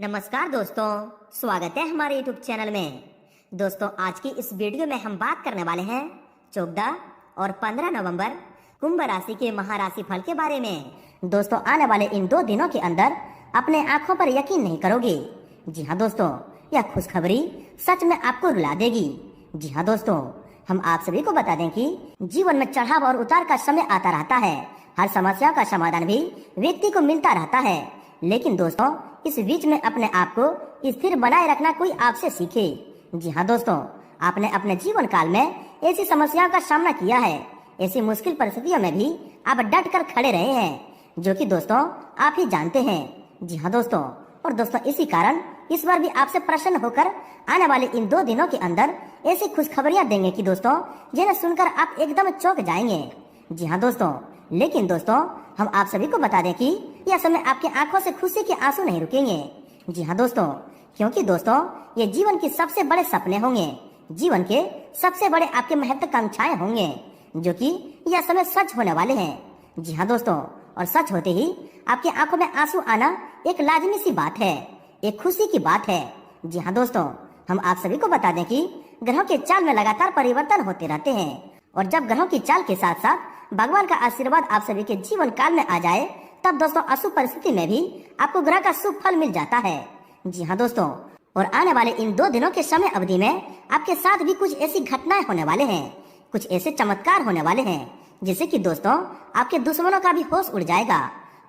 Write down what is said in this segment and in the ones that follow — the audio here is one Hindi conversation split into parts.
नमस्कार दोस्तों, स्वागत है हमारे YouTube चैनल में। दोस्तों, आज की इस वीडियो में हम बात करने वाले हैं 14 और 15 नवंबर कुंभ राशि के महाराशि फल के बारे में। दोस्तों, आने वाले इन 2 दिनों के अंदर अपने आंखों पर यकीन नहीं करोगे। जी हाँ दोस्तों, यह खुशखबरी सच में आपको रुला देगी। जी हाँ दोस्तों, हम आप सभी को बता दें कि जीवन में चढ़ाव और उतार का समय आता रहता है। हर समस्या का समाधान भी व्यक्ति को मिलता रहता है, लेकिन दोस्तों इस बीच में अपने आप को स्थिर बनाए रखना कोई आपसे सीखे। जी हाँ दोस्तों, आपने अपने जीवन काल में ऐसी समस्याओं का सामना किया है। ऐसी मुश्किल परिस्थितियों में भी आप डट कर खड़े रहे हैं, जो कि दोस्तों आप ही जानते हैं। जी हाँ दोस्तों, और दोस्तों इसी कारण इस बार भी आपसे प्रसन्न होकर आने वाले इन 2 दिनों के अंदर ऐसी खुशखबरियां देंगे कि दोस्तों जिन्हें सुनकर आप एकदम चौंक जाएंगे। जी हाँ दोस्तों, लेकिन दोस्तों हम आप सभी को बता दें कि यह समय आपकी आंखों से खुशी के आंसू नहीं रुकेंगे। जी हाँ दोस्तों, क्योंकि दोस्तों ये जीवन के सबसे बड़े सपने होंगे, जीवन के सबसे बड़े आपके महत्वाकांक्षाएं होंगे, जो कि यह समय सच होने वाले हैं। जी हाँ दोस्तों, और सच होते ही आपकी आंखों में आंसू आना एक लाजमी सी बात है, एक खुशी की बात है। जी हाँ दोस्तों, हम आप सभी को बता दें कि ग्रहों के चाल में लगातार परिवर्तन होते रहते हैं, और जब ग्रहों की चाल के साथ साथ भगवान का आशीर्वाद आप सभी के जीवन काल में आ जाए, तब दोस्तों अशुभ परिस्थिति में भी आपको ग्रह का शुभ फल मिल जाता है। जी हाँ दोस्तों, और आने वाले इन 2 दिनों के समय अवधि में आपके साथ भी कुछ ऐसी घटनाएं होने वाले हैं, कुछ ऐसे चमत्कार होने वाले हैं, जिससे कि दोस्तों आपके दुश्मनों का भी होश उड़ जाएगा।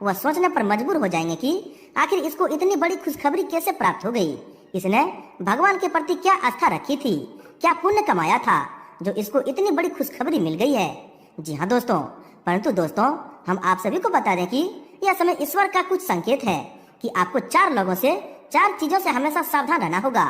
वह सोचने पर मजबूर हो जाएंगे कि आखिर इसको इतनी बड़ी खुशखबरी कैसे प्राप्त हो गई, इसने भगवान के प्रति क्या आस्था रखी थी, क्या पुण्य कमाया था जो इसको इतनी बड़ी खुशखबरी मिल गई है। जी हाँ दोस्तों, परंतु दोस्तों हम आप सभी को बता दें कि यह समय ईश्वर का कुछ संकेत है कि आपको 4 लोगों से 4 चीजों से हमेशा सावधान रहना होगा।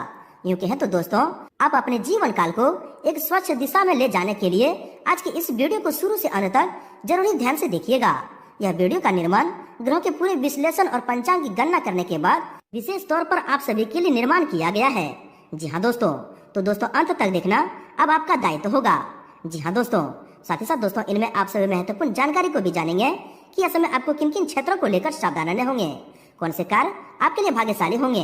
यूँ कहें तो दोस्तों आप अपने जीवन काल को एक स्वच्छ दिशा में ले जाने के लिए आज की इस वीडियो को शुरू से अंत तक जरूरी ध्यान से देखिएगा। यह वीडियो का निर्माण ग्रहों के पूरे विश्लेषण और पंचांग की गणना करने के बाद विशेष तौर पर आप सभी के लिए निर्माण किया गया है। जी हाँ दोस्तों, तो दोस्तों अंत तक देखना अब आपका दायित्व होगा। जी हाँ दोस्तों, साथ ही साथ दोस्तों इनमें आप सभी महत्वपूर्ण जानकारी को भी जानेंगे कि इस समय आपको किन किन क्षेत्रों को लेकर सावधान रहने होंगे, कौन से कार्य आपके लिए भाग्यशाली होंगे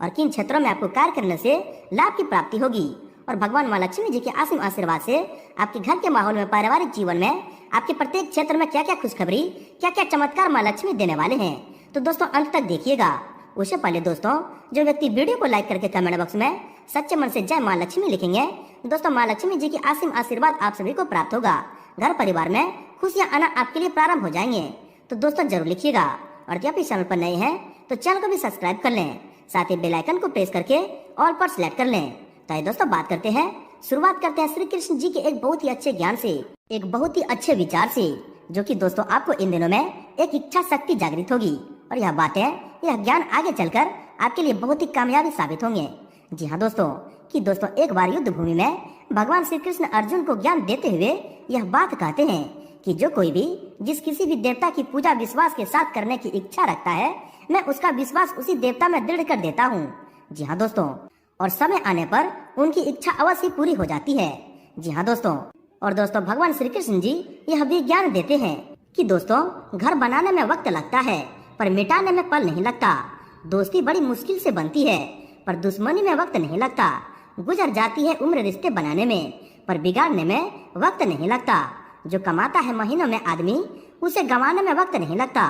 और किन क्षेत्रों में आपको कार्य करने से लाभ की प्राप्ति होगी, और भगवान माँ लक्ष्मी जी के असीम आशीर्वाद से आपके घर के माहौल में, पारिवारिक जीवन में आपके प्रत्येक क्षेत्र में क्या क्या खुशखबरी, क्या क्या चमत्कार माँ लक्ष्मी देने वाले हैं। तो दोस्तों अंत तक देखिएगा। उससे पहले दोस्तों जो व्यक्ति वीडियो को लाइक करके कमेंट बॉक्स में सच्चे मन से जय माँ लक्ष्मी लिखेंगे, दोस्तों माँ लक्ष्मी जी की असीम आशीर्वाद आप सभी को प्राप्त होगा। घर परिवार में खुशियां आना आपके लिए प्रारंभ हो जाएंगे। तो दोस्तों जरूर लिखिएगा, और जब इस चैनल पर नए हैं तो चैनल को भी सब्सक्राइब कर लें, साथ ही बेल आइकन को प्रेस करके ऑल पर सिलेक्ट कर लें। तो दोस्तों बात करते हैं, शुरुआत करते हैं श्री कृष्ण जी के एक बहुत ही अच्छे ज्ञान से, एक बहुत ही अच्छे विचार से, जो कि दोस्तों आपको इन दिनों में एक इच्छा शक्ति जागृत होगी, और यह बातें, यह ज्ञान आगे चलकर आपके लिए बहुत ही कामयाबी साबित होंगे। जी हाँ दोस्तों, कि दोस्तों एक बार युद्ध भूमि में भगवान श्री कृष्ण अर्जुन को ज्ञान देते हुए यह बात कहते हैं कि जो कोई भी जिस किसी भी देवता की पूजा विश्वास के साथ करने की इच्छा रखता है, मैं उसका विश्वास उसी देवता में दृढ़ कर देता हूँ। जी हाँ दोस्तों, और समय आने पर उनकी इच्छा अवश्य पूरी हो जाती है। जी हाँ दोस्तों, और दोस्तों भगवान श्री कृष्ण जी यह भी ज्ञान देते हैं कि दोस्तों घर बनाने में वक्त लगता है, पर मिटाने में पल नहीं लगता। दोस्ती बड़ी मुश्किल से बनती है, पर दुश्मनी में वक्त नहीं लगता। गुजर जाती है उम्र रिश्ते बनाने में, पर बिगाड़ने में वक्त नहीं लगता। जो कमाता है महीनों में आदमी, उसे गंवाने में वक्त नहीं लगता।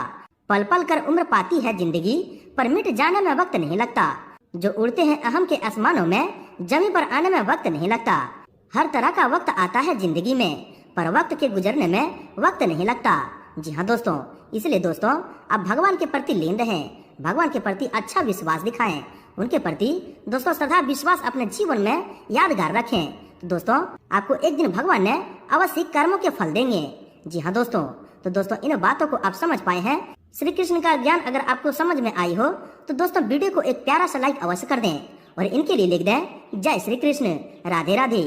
पल पल कर उम्र पाती है जिंदगी, पर मिट जाने में वक्त नहीं लगता। जो उड़ते हैं अहम के आसमानों में, जमीन पर आने में वक्त नहीं लगता। हर तरह का वक्त आता है जिंदगी में, पर वक्त के गुजरने में वक्त नहीं लगता। जी हाँ दोस्तों, इसलिए दोस्तों आप भगवान के प्रति लीन रहें, भगवान के प्रति अच्छा विश्वास दिखाएं, उनके प्रति दोस्तों सदा विश्वास अपने जीवन में यादगार रखें। तो दोस्तों आपको एक दिन भगवान ने अवश्य कर्मों के फल देंगे। जी हाँ दोस्तों, तो दोस्तों इन बातों को आप समझ पाए हैं। श्री कृष्ण का ज्ञान अगर आपको समझ में आई हो तो दोस्तों वीडियो को एक प्यारा सा लाइक अवश्य कर दें, और इनके लिए लिख दें जय श्री कृष्ण, राधे राधे।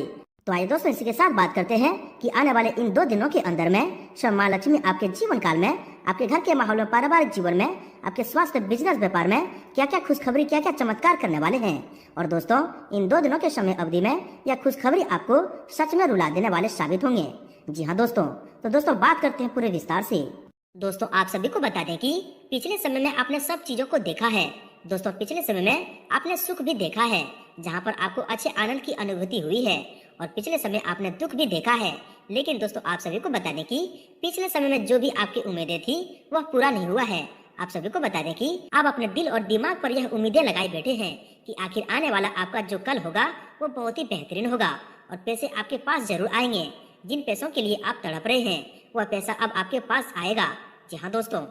तो आइए दोस्तों इसी के साथ बात करते हैं कि आने वाले इन 2 दिनों के अंदर में स्वयं माँ लक्ष्मी आपके जीवन काल में, आपके घर के माहौल में, पारिवारिक जीवन में, आपके स्वास्थ्य, बिजनेस, व्यापार में क्या क्या खुशखबरी, क्या क्या चमत्कार करने वाले हैं। और दोस्तों इन 2 दिनों के समय अवधि में यह खुशखबरी आपको सच में रुला देने वाले साबित होंगे। जी हाँ दोस्तों, तो दोस्तों बात करते हैं पूरे विस्तार से। दोस्तों आप सभी को बता दें कि पिछले समय में आपने सब चीजों को देखा है, दोस्तों पिछले समय में आपने सुख भी देखा है, जहाँ पर आपको अच्छे आनंद की अनुभूति हुई है, और पिछले समय आपने दुख भी देखा है। लेकिन दोस्तों आप सभी को बता दें कि पिछले समय में जो भी आपकी उम्मीदें थी वह पूरा नहीं हुआ है। आप सभी को बता दें कि आप अपने दिल और दिमाग पर यह उम्मीदें लगाए बैठे हैं कि आखिर आने वाला आपका जो कल होगा वो बहुत ही बेहतरीन होगा और पैसे आपके पास जरूर आएंगे। जिन पैसों के लिए आप तड़प रहे हैं वह पैसा अब आपके पास आएगा। जी हाँ दोस्तों,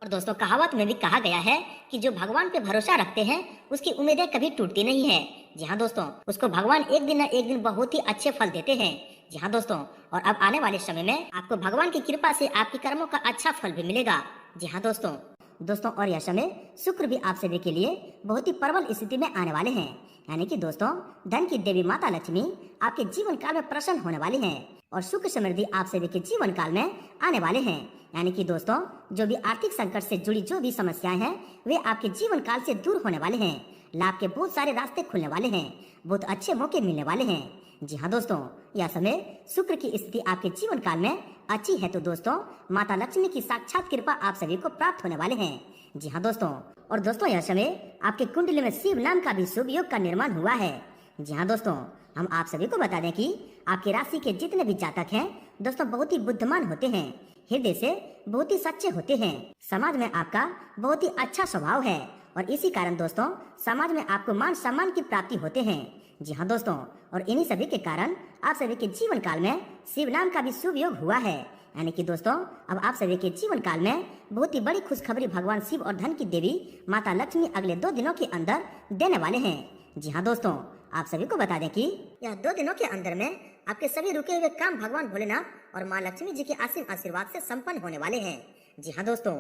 और दोस्तों कहावत में भी कहा गया है कि जो भगवान पे भरोसा रखते हैं उसकी उम्मीदें कभी टूटती नहीं है। जी हाँ दोस्तों, उसको भगवान एक दिन न एक दिन बहुत ही अच्छे फल देते हैं। जी हाँ दोस्तों, और अब आने वाले समय में आपको भगवान की कृपा से आपके कर्मों का अच्छा फल भी मिलेगा। जी हाँ दोस्तों और यह समय शुक्र भी आप सभी के लिए बहुत ही प्रबल स्थिति में आने वाले हैं। यानी कि दोस्तों धन की देवी माता लक्ष्मी आपके जीवन काल में प्रसन्न होने वाली हैं और सुख समृद्धि आप सभी के जीवन काल में आने वाले हैं। यानी कि दोस्तों जो भी आर्थिक संकट से जुड़ी जो भी समस्याएं हैं वे आपके जीवन काल से दूर होने वाले हैं। लाभ के बहुत सारे रास्ते खुलने वाले हैं, बहुत अच्छे मौके मिलने वाले हैं। जी हाँ दोस्तों, यह समय शुक्र की स्थिति आपके जीवन काल में अच्छी है तो दोस्तों माता लक्ष्मी की साक्षात कृपा आप सभी को प्राप्त होने वाले हैं। जी हाँ दोस्तों, और दोस्तों यह समय आपके कुंडली में शिव नाम का भी शुभ योग का निर्माण हुआ है। जी हाँ दोस्तों, हम आप सभी को बता दें कि आपकी राशि के जितने भी जातक हैं दोस्तों बहुत ही बुद्धिमान होते हैं, हृदय से बहुत ही सच्चे होते हैं, समाज में आपका बहुत ही अच्छा स्वभाव है और इसी कारण दोस्तों समाज में आपको मान सम्मान की प्राप्ति होते हैं। जी हाँ दोस्तों, और इन्हीं सभी के कारण आप सभी के जीवन काल में शिव नाम का भी शुभ योग हुआ है। यानी कि दोस्तों अब आप सभी के जीवन काल में बहुत ही बड़ी खुशखबरी भगवान शिव और धन की देवी माता लक्ष्मी अगले 2 दिनों के अंदर देने वाले हैं। जी हाँ दोस्तों, आप सभी को बता दें कि यह 2 दिनों के अंदर में आपके सभी रुके हुए काम भगवान भोलेनाथ और माँ लक्ष्मी जी के असीम आशीर्वाद से संपन्न होने वाले हैं। जी हाँ दोस्तों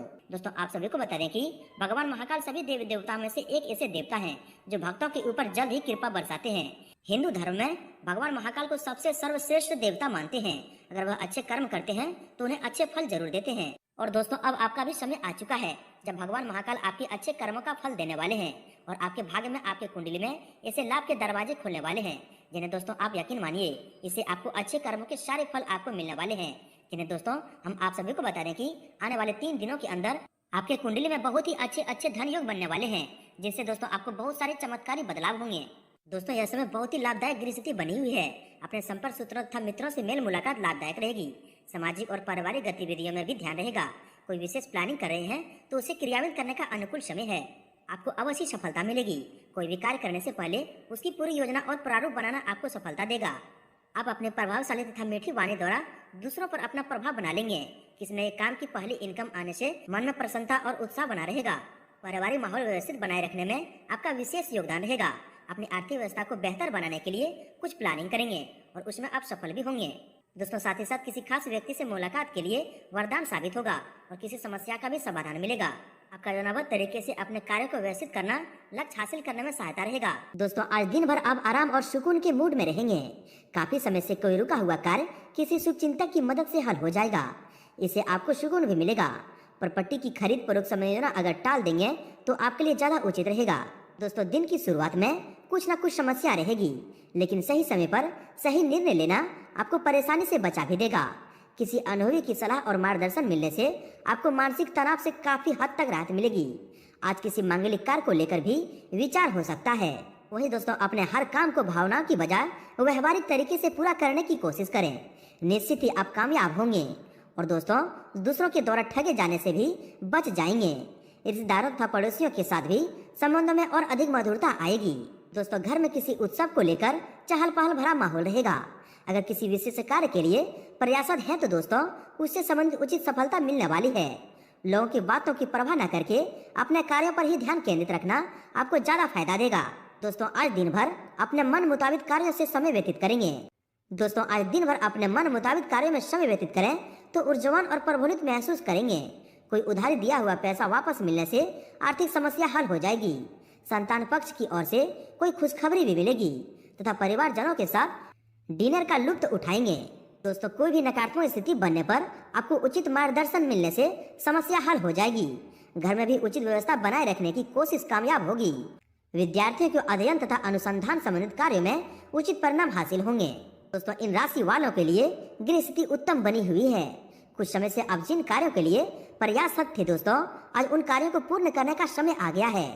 आप सभी को बता दें कि भगवान महाकाल सभी देवी देवताओं में से एक ऐसे देवता हैं जो भक्तों के ऊपर जल्द ही कृपा बरसाते हैं। हिंदू धर्म में भगवान महाकाल को सबसे सर्वश्रेष्ठ देवता मानते हैं। अगर वह अच्छे कर्म करते हैं तो उन्हें अच्छे फल जरूर देते हैं। और दोस्तों अब आपका भी समय आ चुका है जब भगवान महाकाल आपके अच्छे कर्मों का फल देने वाले हैं और आपके भाग्य में आपके कुंडली में ऐसे लाभ के दरवाजे खुलने वाले हैं जिन्हें दोस्तों आप यकीन मानिए इससे आपको अच्छे कर्मों के सारे फल आपको मिलने वाले हैं। जिन्हें दोस्तों हम आप सभी को बता दें कि आने वाले 3 दिनों के अंदर आपके कुंडली में बहुत ही अच्छे धन योग बनने वाले हैं जिनसे दोस्तों आपको बहुत सारे चमत्कारी बदलाव होंगे। दोस्तों यह समय बहुत ही लाभदायक गृह स्थिति बनी हुई है। अपने संपर्क सूत्रों तथा मित्रों से मेल मुलाकात लाभदायक रहेगी। सामाजिक और पारिवारिक गतिविधियों में भी ध्यान रहेगा। कोई विशेष प्लानिंग कर रहे हैं तो उसे क्रियान्वित करने का अनुकूल समय है। आपको अवश्य सफलता मिलेगी। कोई भी कार्य करने से पहले उसकी पूरी योजना और प्रारूप बनाना आपको सफलता देगा। आप अपने प्रभावशाली तथा मीठी वाणी द्वारा दूसरों पर अपना प्रभाव बना लेंगे। किसी नए काम की पहली इनकम आने से मन में प्रसन्नता और उत्साह बना रहेगा। पारिवारिक माहौल व्यवस्थित बनाए रखने में आपका विशेष योगदान रहेगा। अपनी आर्थिक व्यवस्था को बेहतर बनाने के लिए कुछ प्लानिंग करेंगे और उसमें आप सफल भी होंगे। दोस्तों साथ ही साथ किसी खास व्यक्ति से मुलाकात के लिए वरदान साबित होगा और किसी समस्या का भी समाधान मिलेगा। आपका योजनाबद्ध तरीके से अपने कार्य को व्यवस्थित करना लक्ष्य हासिल करने में सहायता रहेगा। दोस्तों आज दिन भर आप आराम और सुकून के मूड में रहेंगे। काफी समय से कोई रुका हुआ कार्य किसी शुभ चिंतक की मदद से हल हो जाएगा। इससे आपको सुकून भी मिलेगा। प्रॉपर्टी की खरीद फरोख्त समय योजना अगर टाल देंगे तो आपके लिए ज्यादा उचित रहेगा। दोस्तों दिन की शुरुआत में कुछ न कुछ समस्या रहेगी, लेकिन सही समय पर सही निर्णय लेना आपको परेशानी से बचा भी देगा। किसी अनुभवी की सलाह और मार्गदर्शन मिलने से आपको मानसिक तनाव से काफी हद तक राहत मिलेगी। आज किसी मांगलिक कार्य को लेकर भी विचार हो सकता है। वहीं दोस्तों अपने हर काम को भावनाओं की बजाय व्यवहारिक तरीके से पूरा करने की कोशिश करें। निश्चित ही आप कामयाब होंगे। और दोस्तों दूसरों के द्वारा ठगे जाने से भी बच जाएंगे। रिश्तेदारों तथा पड़ोसियों के साथ भी संबंधों में और अधिक मधुरता आएगी। दोस्तों घर में किसी उत्सव को लेकर चहल पहल भरा माहौल रहेगा। अगर किसी विशेष कार्य के लिए प्रयासरत हैं तो दोस्तों उससे संबंधित उचित सफलता मिलने वाली है। लोगों की बातों की परवाह न करके अपने कार्यों पर ही ध्यान केंद्रित रखना आपको ज्यादा फायदा देगा। दोस्तों आज दिन भर अपने मन मुताबिक कार्यों से समय व्यतीत करेंगे। दोस्तों आज दिन भर अपने मन मुताबिक कार्यों में समय व्यतीत करें तो ऊर्जावान और प्रफुल्लित महसूस करेंगे। कोई उधारी दिया हुआ पैसा वापस मिलने से आर्थिक समस्या हल हो जाएगी। संतान पक्ष की ओर से कोई खुशखबरी भी मिलेगी तथा परिवारजनों के साथ डिनर का लुत्फ उठाएंगे। दोस्तों कोई भी नकारात्मक स्थिति बनने पर आपको उचित मार्गदर्शन मिलने से समस्या हल हो जाएगी। घर में भी उचित व्यवस्था बनाए रखने की कोशिश कामयाब होगी। विद्यार्थियों को अध्ययन तथा अनुसंधान संबंधित कार्यों में उचित परिणाम हासिल होंगे। दोस्तों इन राशि वालों के लिए गृह स्थिति उत्तम बनी हुई है। कुछ समय से आप जिन कार्यों के लिए प्रयासरत थे दोस्तों आज उन कार्यों को पूर्ण करने का समय आ गया है।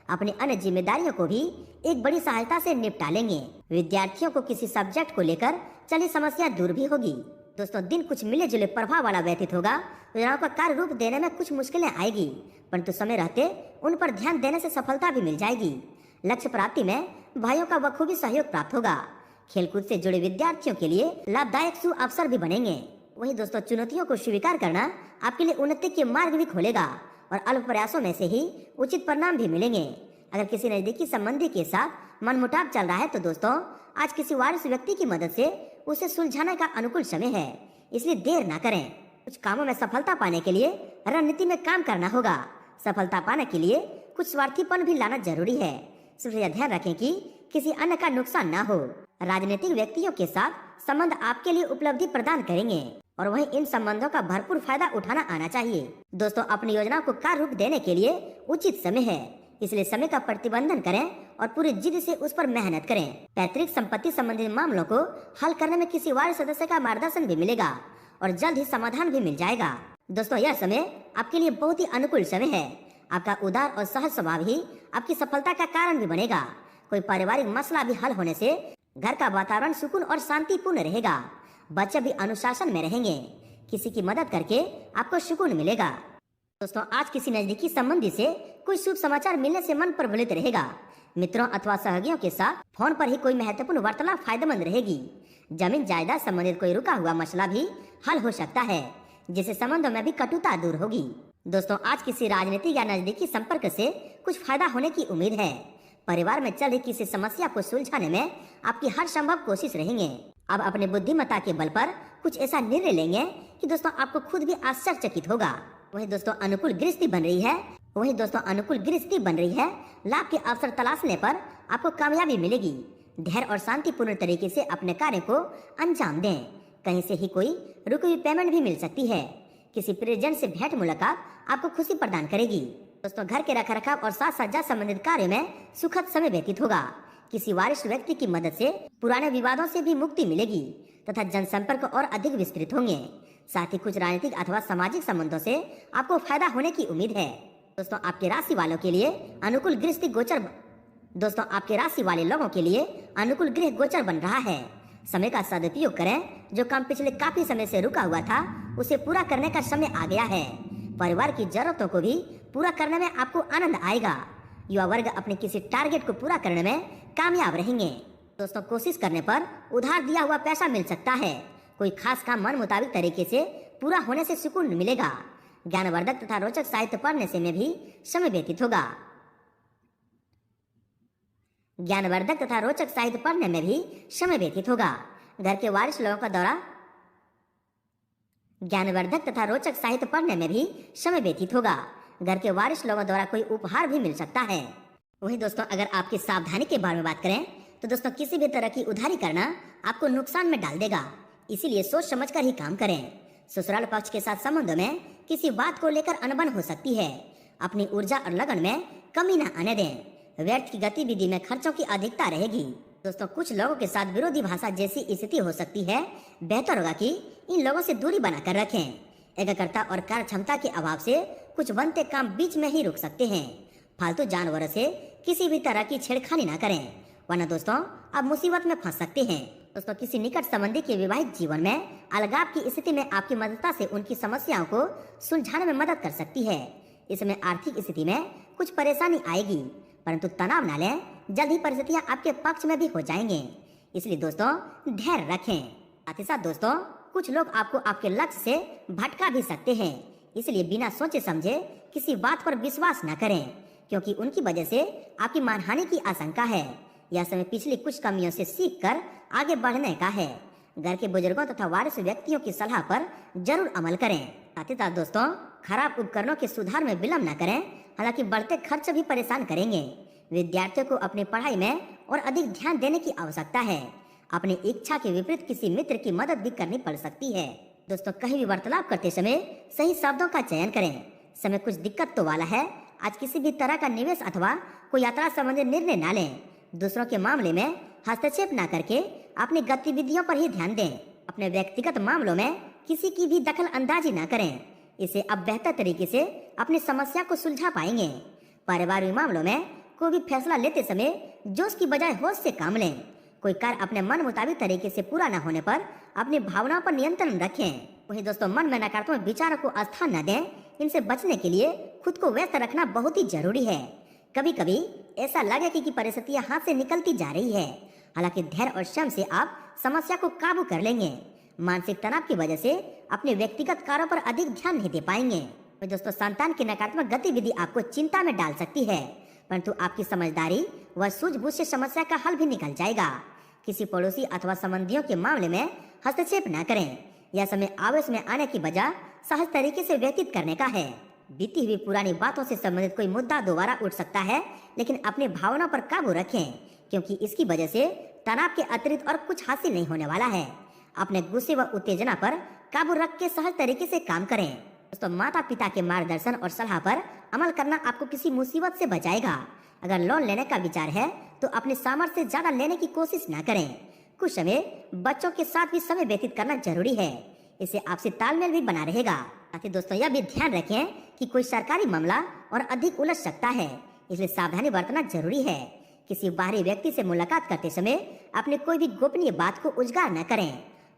अपनी अन्य जिम्मेदारियों को भी एक बड़ी सहायता से निपटा लेंगे। विद्यार्थियों को किसी सब्जेक्ट को लेकर चली समस्या दूर भी होगी। दोस्तों, दिन कुछ मिले जुले प्रभाव वाला व्यतीत होगा। योजनाओं का कार्य रूप देने में कुछ मुश्किलें आएगी, परंतु समय रहते उन पर ध्यान देने से सफलता भी मिल जाएगी। लक्ष्य प्राप्ति में भाइयों का बखूबी सहयोग प्राप्त होगा। खेलकूद से जुड़े विद्यार्थियों के लिए लाभदायक सु अवसर भी बनेंगे। वहीं दोस्तों, चुनौतियों को स्वीकार करना आपके लिए उन्नति के मार्ग भी खोलेगा और अल्प प्रयासों में से ही उचित परिणाम भी मिलेंगे। अगर किसी नजदीकी संबंधी के साथ मनमुटाव चल रहा है तो दोस्तों, आज किसी वारिस व्यक्ति की मदद से उसे सुलझाने का अनुकूल समय है, इसलिए देर ना करें। कुछ कामों में सफलता पाने के लिए रणनीति में काम करना होगा। सफलता पाने के लिए कुछ स्वार्थीपन भी लाना जरूरी है। सिर्फ यह ध्यान रखें कि किसी अन्य का नुकसान ना हो। राजनीतिक व्यक्तियों के साथ संबंध आपके लिए उपलब्धि प्रदान करेंगे और वहीं इन संबंधों का भरपूर फायदा उठाना आना चाहिए। दोस्तों, अपनी योजना को कार्य रूप देने के लिए उचित समय है, इसलिए समय का प्रतिबंधन करें और पूरी जिद से उस पर मेहनत करें। पैतृक संपत्ति संबंधी मामलों को हल करने में किसी वार्ड सदस्य का मार्गदर्शन भी मिलेगा और जल्द ही समाधान भी मिल जाएगा। दोस्तों, यह समय आपके लिए बहुत ही अनुकूल समय है। आपका उदार और सहज स्वभाव ही आपकी सफलता का कारण भी बनेगा। कोई पारिवारिक मसला भी हल होने से घर का वातावरण सुकून और शांतिपूर्ण रहेगा। बच्चे भी अनुशासन में रहेंगे। किसी की मदद करके आपको सुकून मिलेगा। दोस्तों, आज किसी नजदीकी संबंधी से कोई शुभ समाचार मिलने से मन प्रफुल्लित रहेगा। मित्रों अथवा सहयोगियों के साथ फोन पर ही कोई महत्वपूर्ण वार्तालाप फायदेमंद रहेगी। जमीन जायदाद संबंधित कोई रुका हुआ मसला भी हल हो सकता है, जिससे संबंधों में भी कटुता दूर होगी। दोस्तों, आज किसी राजनीतिक या नजदीकी संपर्क से कुछ फायदा होने की उम्मीद है। परिवार में चल रही किसी समस्या को सुलझाने में आपकी हर संभव कोशिश रहेंगे। अब अपने बुद्धिमत्ता के बल पर कुछ ऐसा निर्णय लेंगे कि दोस्तों आपको खुद भी आश्चर्यचकित होगा। वहीं दोस्तों, अनुकूल गृहस्थी बन रही है। लाभ के अवसर तलाशने पर आपको कामयाबी मिलेगी। धैर्य और शांतिपूर्ण तरीके से अपने कार्य को अंजाम दें। कहीं से ही कोई रुकी हुई पेमेंट भी मिल सकती है। किसी प्रियजन से भेंट मुलाकात आपको खुशी प्रदान करेगी। दोस्तों, घर के रखरखाव और साज सज्जा संबंधित कार्य में सुखद समय व्यतीत होगा। किसी वरिष्ठ व्यक्ति की मदद से पुराने विवादों से भी मुक्ति मिलेगी तथा जनसंपर्क और अधिक विस्तृत होंगे। साथ ही कुछ राजनीतिक अथवा सामाजिक संबंधों से आपको फायदा होने की उम्मीद है। दोस्तों, आपके राशि वालों के लिए अनुकूल गृह गोचर बन रहा है। समय का सदुपयोग करें। जो काम पिछले काफी समय से रुका हुआ था उसे पूरा करने का समय आ गया है। परिवार की जरूरतों को भी पूरा करने में आपको आनंद आएगा। युवा वर्ग अपने किसी टारगेट को पूरा करने में कामयाब रहेंगे। दोस्तों, कोशिश करने पर उधार दिया हुआ पैसा मिल सकता है। कोई खास काम मन मुताबिक तरीके से पूरा होने से सुकून मिलेगा। ज्ञानवर्धक तथा रोचक साहित्य पढ़ने से में भी समय व्यतीत होगा। घर के वरिष्ठ लोगों का दौरा घर के वरिष्ठ लोगों द्वारा कोई उपहार भी मिल सकता है। वहीं दोस्तों, अगर आपकी सावधानी के बारे में बात करें तो दोस्तों, किसी भी तरह की उधारी करना आपको नुकसान में डाल देगा, इसीलिए सोच समझकर ही काम करें। ससुराल पक्ष के साथ संबंधों में किसी बात को लेकर अनबन हो सकती है। अपनी ऊर्जा और लगन में कमी न आने दें। व्यर्थ की गतिविधि में खर्चों की अधिकता रहेगी। दोस्तों, कुछ लोगों के साथ विरोधी भाषा जैसी स्थिति हो सकती है। बेहतर होगा कि इन लोगों से दूरी बनाकर रखें। एकाग्रता और कार्य क्षमता के अभाव से कुछ बनते काम बीच में ही रुक सकते हैं। फालतू जानवरों से किसी भी तरह की छेड़खानी न करें, वरना दोस्तों आप मुसीबत में फंस सकते हैं। दोस्तों, किसी निकट संबंधी के वैवाहिक जीवन में अलगाव की स्थिति में आपकी मदद से उनकी समस्याओं को सुलझाने में मदद कर सकती है। इसमें आर्थिक स्थिति में कुछ परेशानी आएगी, परंतु तनाव न लें। जल्द ही परिस्थितियां आपके पक्ष में भी हो जाएंगे, इसलिए दोस्तों धैर्य रखें। साथ ही साथ दोस्तों, कुछ लोग आपको आपके लक्ष्य से भटका भी सकते हैं, इसलिए बिना सोचे समझे किसी बात पर विश्वास न करें, क्योंकि उनकी वजह से आपकी मानहानि की आशंका है। यह समय पिछली कुछ कमियों से सीखकर आगे बढ़ने का है। घर के बुजुर्गों तथा वरिष्ठ व्यक्तियों की सलाह पर जरूर अमल करें। साथ ही साथ दोस्तों, खराब उपकरणों के सुधार में विलम्ब न करें, हालांकि बढ़ते खर्च भी परेशान करेंगे। विद्यार्थियों को अपनी पढ़ाई में और अधिक ध्यान देने की आवश्यकता है। अपनी इच्छा के विपरीत किसी मित्र की मदद भी करनी पड़ सकती है। दोस्तों, कहीं भी वार्तालाप करते समय सही शब्दों का चयन करें। समय कुछ दिक्कत तो वाला है। आज किसी भी तरह का निवेश अथवा कोई यात्रा संबंधी निर्णय न लें। दूसरों के मामले में हस्तक्षेप न करके अपनी गतिविधियों पर ही ध्यान दें। अपने व्यक्तिगत मामलों में किसी की भी दखल अंदाजी न करें। इससे आप बेहतर तरीके से अपनी समस्या को सुलझा पाएंगे। पारिवारिक मामलों में कोई भी फैसला लेते समय जोश की बजाय होश से काम लें। कोई कार्य अपने मन मुताबिक तरीके से पूरा न होने पर अपनी भावनाओं पर नियंत्रण रखें। वहीं दोस्तों, मन में नकारात्मक विचारों को स्थान न दें। इनसे बचने के लिए खुद को व्यस्त रखना बहुत ही जरूरी है। कभी कभी ऐसा लगे कि परिस्थितियां हाथ से निकलती जा रही है, हालांकि धैर्य और श्रम से आप समस्या को काबू कर लेंगे। मानसिक तनाव की वजह से अपने व्यक्तिगत कार्यों पर अधिक ध्यान नहीं दे पाएंगे। तो दोस्तों, संतान की नकारात्मक गतिविधि आपको चिंता में डाल सकती है, परंतु आपकी समझदारी व सूझबूझ से समस्या का हल भी निकल जाएगा। किसी पड़ोसी अथवा संबंधियों के मामले में हस्तक्षेप न करें। यह समय आवेश में आने की बजाय सहज तरीके से व्यतीत करने का है। बीती हुई पुरानी बातों से संबंधित कोई मुद्दा दोबारा उठ सकता है, लेकिन अपनी भावनाओं पर काबू रखें, क्योंकि इसकी वजह से तनाव के अतिरिक्त और कुछ हासिल नहीं होने वाला है। अपने गुस्से व उत्तेजना पर काबू रख के सहज तरीके से काम करें। दोस्तों, माता पिता के मार्गदर्शन और सलाह पर अमल करना आपको किसी मुसीबत से बचाएगा। अगर लोन लेने का विचार है तो अपने सामर्थ्य से ज्यादा लेने की कोशिश न करें। कुछ समय बच्चों के साथ भी समय व्यतीत करना जरूरी है, इससे आपसी तालमेल भी बना रहेगा। साथ ही दोस्तों, यह भी ध्यान रखें कि कोई सरकारी मामला और अधिक उलझ सकता है, इसलिए सावधानी बरतना जरूरी है। किसी बाहरी व्यक्ति से मुलाकात करते समय अपने कोई भी गोपनीय बात को उजागर न करें।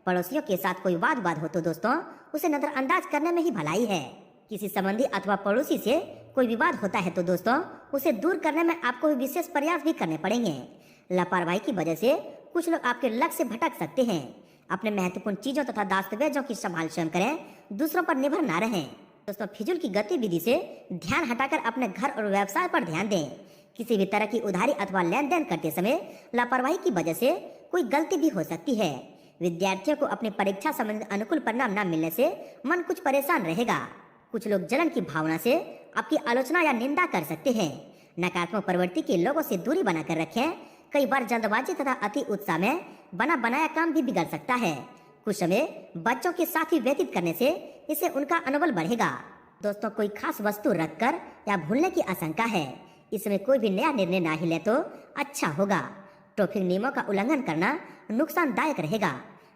पड़ोसियों के साथ कोई वाद हो तो दोस्तों, उसे नजरअंदाज करने में ही भलाई है। किसी संबंधी अथवा पड़ोसी से कोई विवाद होता है तो दोस्तों, उसे दूर करने में आपको विशेष प्रयास भी करने पड़ेंगे। लापरवाही की वजह से कुछ लोग आपके लक्ष्य से भटक सकते हैं। अपने महत्वपूर्ण चीजों तथा दस्तावेजों की संभाल स्वयं करें, दूसरों पर निर्भर न रहें। दोस्तों, फिजूल की गतिविधि से ध्यान हटाकर अपने घर और व्यवसाय पर ध्यान दें। किसी भी तरह की उधारी अथवा लेन देन करते समय लापरवाही की वजह से कोई गलती भी हो सकती है। विद्यार्थियों को अपनी परीक्षा संबंधित अनुकूल परिणाम न मिलने से मन कुछ परेशान रहेगा। कुछ लोग जलन की भावना से आपकी आलोचना या निंदा कर सकते हैं। नकारात्मक प्रवृत्ति के लोगों से दूरी बनाकर रखें। कई बार जल्दबाजी तथा अति उत्साह में बना बनाया काम भी बिगड़ सकता है। कुछ समय बच्चों के साथ ही व्यतीत करने से इससे उनका अनुबल बढ़ेगा। दोस्तों, कोई खास वस्तु रखकर या भूलने की आशंका है, इसमें कोई भी नया निर्णय ना ही ले तो अच्छा होगा। ट्रैफिक नियमों का उल्लंघन करना नुकसानदायक रहेगा।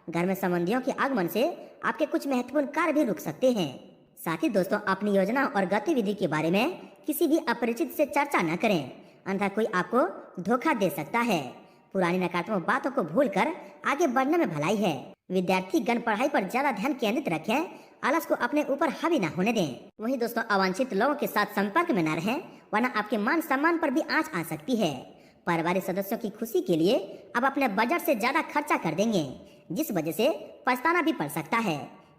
घर में संबंधियों के आगमन से आपके कुछ महत्वपूर्ण कार्य भी रुक सकते हैं। साथ ही दोस्तों, अपनी योजना और गतिविधि के बारे में किसी भी अपरिचित से चर्चा न करें, अन्यथा कोई आपको धोखा दे सकता है। पुरानी नकारात्मक बातों को भूलकर आगे बढ़ने में भलाई है। विद्यार्थी गण पढ़ाई पर ज्यादा ध्यान केंद्रित रखें, आलस को अपने ऊपर हावी न होने दें। वहीं दोस्तों, अवांछित लोगों के साथ संपर्क में न रहें, वरना आपके मान सम्मान पर भी आंच आ सकती है। पारिवारिक सदस्यों की खुशी के लिए आप अपने बजट से ज्यादा खर्चा कर देंगे, जिस वजह से पछताना भी पड़ सकता है।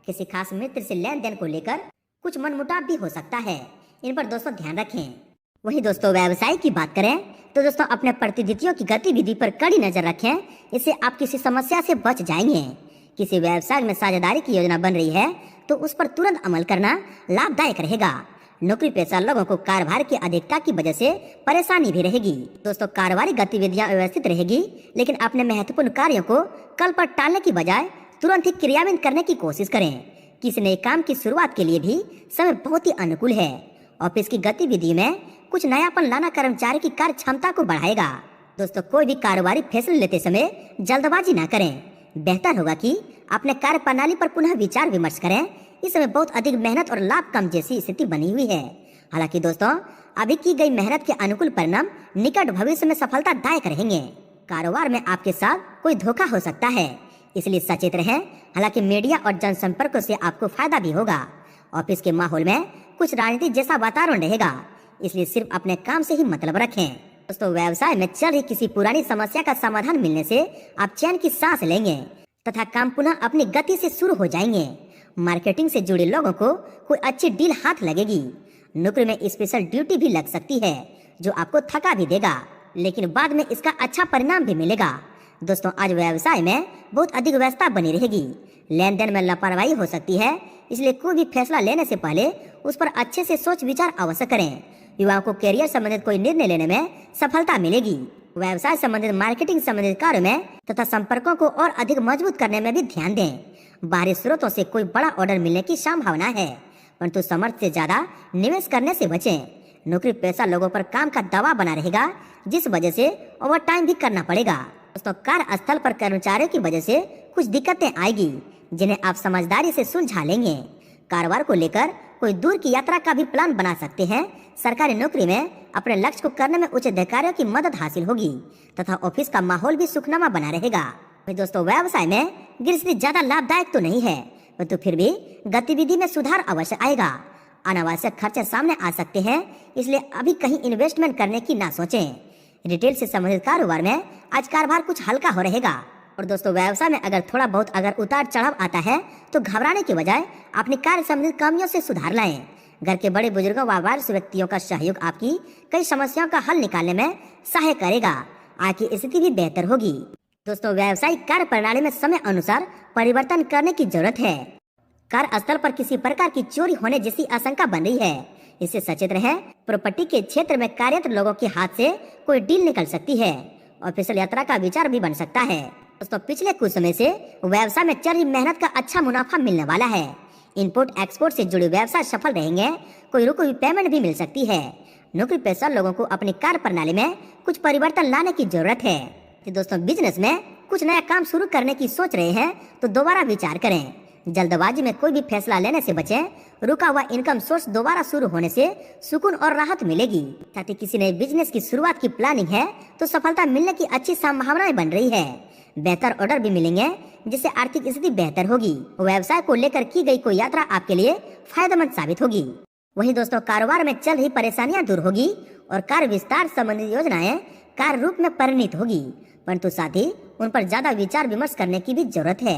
किसी खास मित्र से लेन देन को लेकर कुछ मनमुटाव भी हो सकता है, इन पर दोस्तों ध्यान रखें। वहीं दोस्तों, व्यवसाय की बात करें तो दोस्तों, अपने प्रतिनिधियों की गतिविधि पर कड़ी नजर रखें, इससे आप किसी समस्या से बच जाएंगे। किसी व्यवसाय में साझेदारी की योजना बन रही है तो उस पर तुरंत अमल करना लाभदायक रहेगा। नौकरी पेशा लोगों को कार्यभार की अधिकता की वजह से परेशानी भी रहेगी। दोस्तों, कारोबारी गतिविधियां व्यवस्थित रहेगी, लेकिन अपने महत्वपूर्ण कार्यों को कल पर टालने की बजाय तुरंत ही क्रियान्वित करने की कोशिश करें। किसी नए काम की शुरुआत के लिए भी समय बहुत ही अनुकूल है। ऑफिस की गतिविधि में कुछ नयापन लाना कर्मचारी की कार्य क्षमता को बढ़ाएगा। दोस्तों, कोई भी कारोबारी फैसले लेते समय जल्दबाजी न करें। बेहतर होगा कि अपने कार्य प्रणाली पर पुनः विचार विमर्श करें। इस समय बहुत अधिक मेहनत और लाभ कम जैसी स्थिति बनी हुई है। हालांकि दोस्तों, अभी की गई मेहनत के अनुकूल परिणाम निकट भविष्य में सफलतादायक रहेंगे। कारोबार में आपके साथ कोई धोखा हो सकता है, इसलिए सचेत रहें। हालांकि मीडिया और जनसंपर्क से आपको फायदा भी होगा। ऑफिस के माहौल में कुछ राजनीति जैसा वातावरण रहेगा, इसलिए सिर्फ अपने काम से ही मतलब रखें। दोस्तों, व्यवसाय में चल रही किसी पुरानी समस्या का समाधान मिलने से आप चैन की सांस लेंगे तथा काम पुनः अपनी गति से शुरू हो जाएंगे। मार्केटिंग से जुड़े लोगों को कोई अच्छी डील हाथ लगेगी। नौकरी में स्पेशल ड्यूटी भी लग सकती है, जो आपको थका भी देगा, लेकिन बाद में इसका अच्छा परिणाम भी मिलेगा। दोस्तों, आज व्यवसाय में बहुत अधिक व्यस्तता बनी रहेगी। लेन देन में लापरवाही हो सकती है, इसलिए कोई भी फैसला लेने से पहले उस पर अच्छे से सोच विचार अवश्य करें। युवाओं को करियर संबंधित कोई निर्णय लेने में सफलता मिलेगी। व्यवसाय संबंधित मार्केटिंग संबंधित कार्य में तथा संपर्कों को और अधिक मजबूत करने में भी ध्यान दें। बाहरी स्रोतों से कोई बड़ा ऑर्डर मिलने की संभावना है, परंतु सामर्थ्य से ज्यादा निवेश करने से बचें। नौकरी पेशा लोगों पर काम का दबाव बना रहेगा, जिस वजह से ओवर टाइम भी करना पड़ेगा। दोस्तों, कार्यस्थल पर कर्मचारियों की वजह से कुछ दिक्कतें आएगी, जिन्हें आप समझदारी से सुलझा लेंगे। कारोबार को लेकर कोई दूर की यात्रा का भी प्लान बना सकते हैं। सरकारी नौकरी में अपने लक्ष्य को करने में उच्च अधिकारियों की मदद हासिल होगी तथा ऑफिस का माहौल भी सुखनुमा बना रहेगा। वही दोस्तों, व्यवसाय में गृहस्थी ज्यादा लाभदायक तो नहीं है, परंतु फिर भी गतिविधि में सुधार अवश्य आएगा। अनावश्यक खर्चे सामने आ सकते हैं, इसलिए अभी कहीं इन्वेस्टमेंट करने की ना सोचें। रिटेल से संबंधित कारोबार में आज कारोबार कुछ हल्का हो रहेगा। और दोस्तों, व्यवसाय में अगर थोड़ा बहुत अगर उतार चढ़ाव आता है तो घबराने के बजाय अपनी कार्य संबंधित कमियों से सुधार लाएं। घर के बड़े बुजुर्गों व वरिष्ठ व्यक्तियों का सहयोग आपकी कई समस्याओं का हल निकालने में सहायक करेगा। आपकी स्थिति भी बेहतर होगी। दोस्तों, व्यावसायिक कार्य प्रणाली में समय अनुसार परिवर्तन करने की जरूरत है। कार्यस्थल पर किसी प्रकार की चोरी होने जैसी आशंका बन रही है, इससे सचेत रहें। प्रॉपर्टी के क्षेत्र में कार्यरत लोगों के हाथ से कोई डील निकल सकती है। ऑफिशियल यात्रा का विचार भी बन सकता है। दोस्तों, पिछले कुछ समय से व्यवसाय में चल रही मेहनत का अच्छा मुनाफा मिलने वाला है। इंपोर्ट एक्सपोर्ट से जुड़े व्यवसाय सफल रहेंगे। कोई रुकी हुई पेमेंट भी मिल सकती है। नौकरी पेशा लोगों को अपनी कार्य प्रणाली में कुछ परिवर्तन लाने की जरूरत है। तो दोस्तों, बिजनेस में कुछ नया काम शुरू करने की सोच रहे हैं तो दोबारा विचार करें। जल्दबाजी में कोई भी फैसला लेने से बचें। रुका हुआ इनकम सोर्स दोबारा शुरू होने से सुकून और राहत मिलेगी। साथ ही किसी नए बिजनेस की शुरुआत की प्लानिंग है तो सफलता मिलने की अच्छी संभावनाएं बन रही है। बेहतर ऑर्डर भी मिलेंगे जिससे आर्थिक स्थिति बेहतर होगी। व्यवसाय को लेकर की गई कोई यात्रा आपके लिए फायदेमंद साबित होगी। वहीं दोस्तों, कारोबार में चल रही परेशानियां दूर होगी और कार्य विस्तार संबंधी योजनाएं कार्य रूप में परिणित होगी, परंतु साथ ही उन पर ज्यादा विचार विमर्श करने की भी जरूरत है।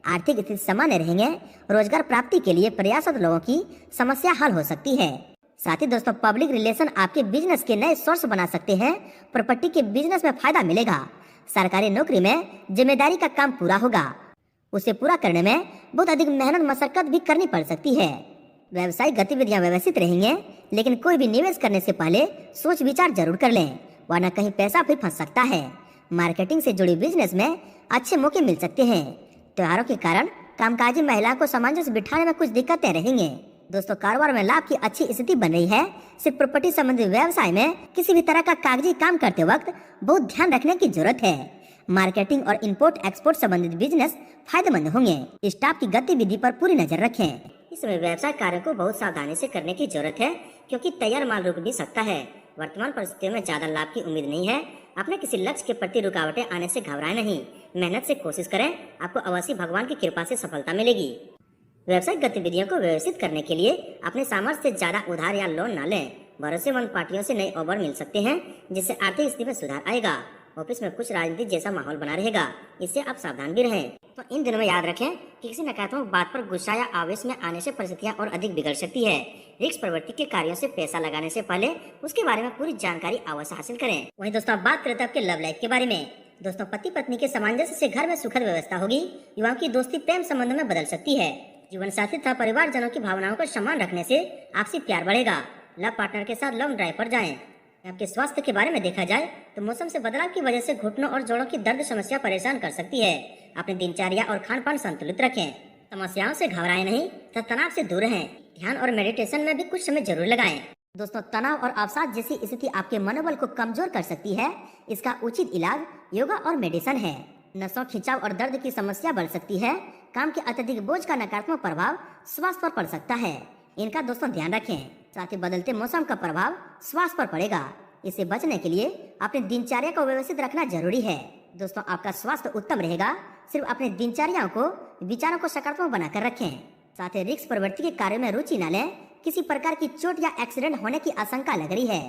आर्थिक स्थिति सामान्य रहेंगे। रोजगार प्राप्ति के लिए प्रयासरत लोगों की समस्या हल हो सकती है। साथ ही दोस्तों, पब्लिक रिलेशन आपके बिजनेस के नए सोर्स बना सकते हैं। प्रॉपर्टी के बिजनेस में फायदा मिलेगा। सरकारी नौकरी में जिम्मेदारी का काम पूरा होगा। उसे पूरा करने में बहुत अधिक मेहनत मशक्कत भी करनी पड़ सकती है। व्यवसायिक गतिविधियां व्यवस्थित रहेंगे, लेकिन कोई भी निवेश करने से पहले सोच विचार जरूर कर लें, वरना कहीं पैसा भी फंस सकता है। मार्केटिंग से जुड़ी बिजनेस में अच्छे मौके मिल सकते हैं। त्योहारों के कारण कामकाजी महिलाओं को सामंजस्य बिठाने में कुछ दिक्कतें रहेंगे। दोस्तों, कारोबार में लाभ की अच्छी स्थिति बन रही है। सिर्फ प्रॉपर्टी संबंधी व्यवसाय में किसी भी तरह का कागजी काम करते वक्त बहुत ध्यान रखने की जरूरत है। मार्केटिंग और इंपोर्ट एक्सपोर्ट संबंधित बिजनेस फायदेमंद होंगे। स्टाफ की गतिविधि पर पूरी नजर रखें। इस समय व्यवसाय कार्यों को बहुत सावधानी से करने की जरूरत है, क्योंकि तैयार माल रुक भी सकता है। वर्तमान परिस्थितियों में ज्यादा लाभ की उम्मीद नहीं है। अपने किसी लक्ष्य के प्रति रुकावटें आने से घबराएं नहीं। मेहनत से कोशिश करें, आपको अवश्य भगवान की कृपा से सफलता मिलेगी। व्यवसायिक गतिविधियों को व्यवस्थित करने के लिए अपने सामर्थ्य से ज्यादा उधार या लोन न लें। भरोसेमंद पार्टियों से नए ऑफर मिल सकते हैं, जिससे आर्थिक स्थिति में सुधार आएगा। ऑफिस में कुछ राजनीति जैसा माहौल बना रहेगा, इससे आप सावधान भी रहें। तो इन दिनों में याद रखें कि किसी नकारात्मक बात पर गुस्सा या आवेश में आने से परिस्थितियां और अधिक बिगड़ सकती है। रिस्क प्रवृत्ति के कार्यों से पैसा लगाने से पहले उसके बारे में पूरी जानकारी अवश्य हासिल करें। वहीं दोस्तों, आप बात करते हैं आपके लव लाइफ के बारे में। दोस्तों, पति पत्नी के सामंजस्य से घर में सुखद व्यवस्था होगी। युवाओं की दोस्ती प्रेम संबंध में बदल सकती है। जीवन साथी तथा परिवारजनों की भावनाओं का सम्मान रखने से आपसी प्यार बढ़ेगा। लव पार्टनर के साथ लॉन्ग ड्राइव पर जाएं। आपके स्वास्थ्य के बारे में देखा जाए तो मौसम से बदलाव की वजह से घुटनों और जोड़ों की दर्द समस्या परेशान कर सकती है। अपनी दिनचर्या और खान पान संतुलित रखें। समस्याओं से घबराएं नहीं तथा तनाव से दूर रहें। ध्यान और मेडिटेशन में भी कुछ समय जरूर लगाएं। दोस्तों, तनाव और अवसाद जैसी स्थिति आपके मनोबल को कमजोर कर सकती है। इसका उचित इलाज योगा और मेडिटेशन है। नसों, खिंचाव और दर्द की समस्या बढ़ सकती है। काम के अत्यधिक बोझ का नकारात्मक प्रभाव स्वास्थ्य पर पड़ सकता है। इनका दोस्तों ध्यान रखें। साथ ही बदलते मौसम का प्रभाव स्वास्थ्य पर पड़ेगा। इससे बचने के लिए अपनी दिनचर्या को व्यवस्थित रखना जरूरी है। दोस्तों, आपका स्वास्थ्य उत्तम रहेगा। सिर्फ अपने दिनचर्या को विचारों को सकारात्मक बनाकर रखें। साथ ही रिस्क प्रवृत्ति के कार्यों में रुचि न लें। किसी प्रकार की चोट या एक्सीडेंट होने की आशंका लग रही है।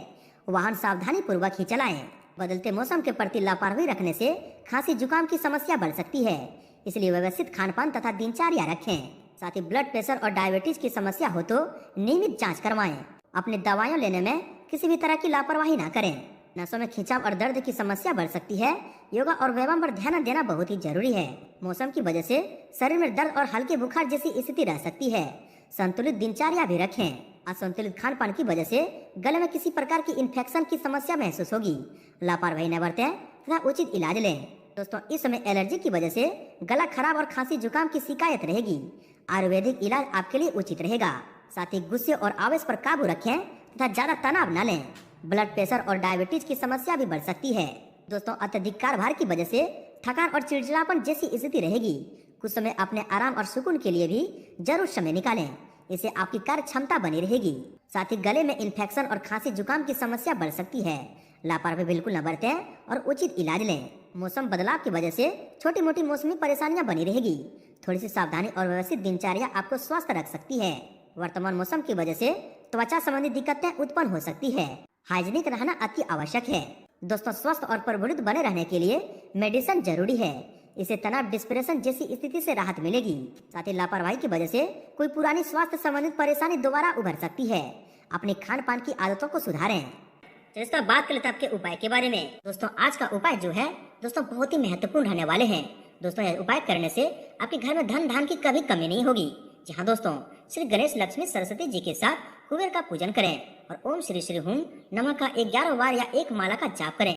वाहन सावधानी पूर्वक ही चलाएं। बदलते मौसम के प्रति लापरवाही रखने से खांसी जुकाम की समस्या बढ़ सकती है। इसलिए व्यवस्थित खान पान तथा दिनचर्या रखें। साथ ही ब्लड प्रेशर और डायबिटीज की समस्या हो तो नियमित जांच करवाएं। अपनी दवाइयां लेने में किसी भी तरह की लापरवाही न करें। नसों में खिंचाव और दर्द की समस्या बढ़ सकती है। योगा और व्यायाम पर ध्यान देना बहुत ही जरूरी है। मौसम की वजह से शरीर में दर्द और हल्के बुखार जैसी स्थिति रह सकती है। संतुलित दिनचर्या भी रखें। असंतुलित खान पान की वजह से गले में किसी प्रकार की इन्फेक्शन की समस्या महसूस होगी। लापरवाही न बरतें तथा उचित इलाज लें। दोस्तों, इस समय एलर्जी की वजह से गला खराब और खांसी जुकाम की शिकायत रहेगी। आयुर्वेदिक इलाज आपके लिए उचित रहेगा। साथ ही गुस्से और आवेश पर काबू रखें तथा ज्यादा तनाव न लें। ब्लड प्रेशर और डायबिटीज की समस्या भी बढ़ सकती है। दोस्तों, अत्यधिक कार्यभार की वजह से थकान और चिड़चिड़ापन जैसी स्थिति रहेगी। कुछ समय अपने आराम और सुकून के लिए भी जरूर समय निकालें। इससे आपकी कार्य क्षमता बनी रहेगी। साथ ही गले में इन्फेक्शन और खांसी जुकाम की समस्या बढ़ सकती है। लापरवाही बिल्कुल न बरतें और उचित इलाज लें। मौसम बदलाव की वजह से छोटी मोटी मौसमी परेशानियां बनी रहेगी। थोड़ी सी सावधानी और व्यवस्थित दिनचर्या आपको स्वस्थ रख सकती है। वर्तमान मौसम की वजह से त्वचा संबंधी दिक्कतें उत्पन्न हो सकती है। हाइजीनिक रहना अति आवश्यक है। दोस्तों, स्वस्थ और प्रफुल्लित बने रहने के लिए मेडिसिन जरूरी है। इससे तनाव, डिप्रेशन जैसी स्थिति से राहत मिलेगी। साथ ही लापरवाही की वजह से कोई पुरानी स्वास्थ्य संबंधित परेशानी दोबारा उभर सकती है। अपने खान पान की आदतों को सुधारें। तो इसका बात कर लेते हैं आपके उपाय के बारे में। दोस्तों, आज का उपाय जो है दोस्तों बहुत ही महत्वपूर्ण रहने वाले हैं। दोस्तों, यह उपाय करने से आपके घर में धन धान की कभी कमी नहीं होगी। जी हाँ दोस्तों, श्री गणेश, लक्ष्मी, सरस्वती जी के साथ कुबेर का पूजन करें और ओम श्री श्री हुम नमः का 11 बार या एक माला का जाप करें।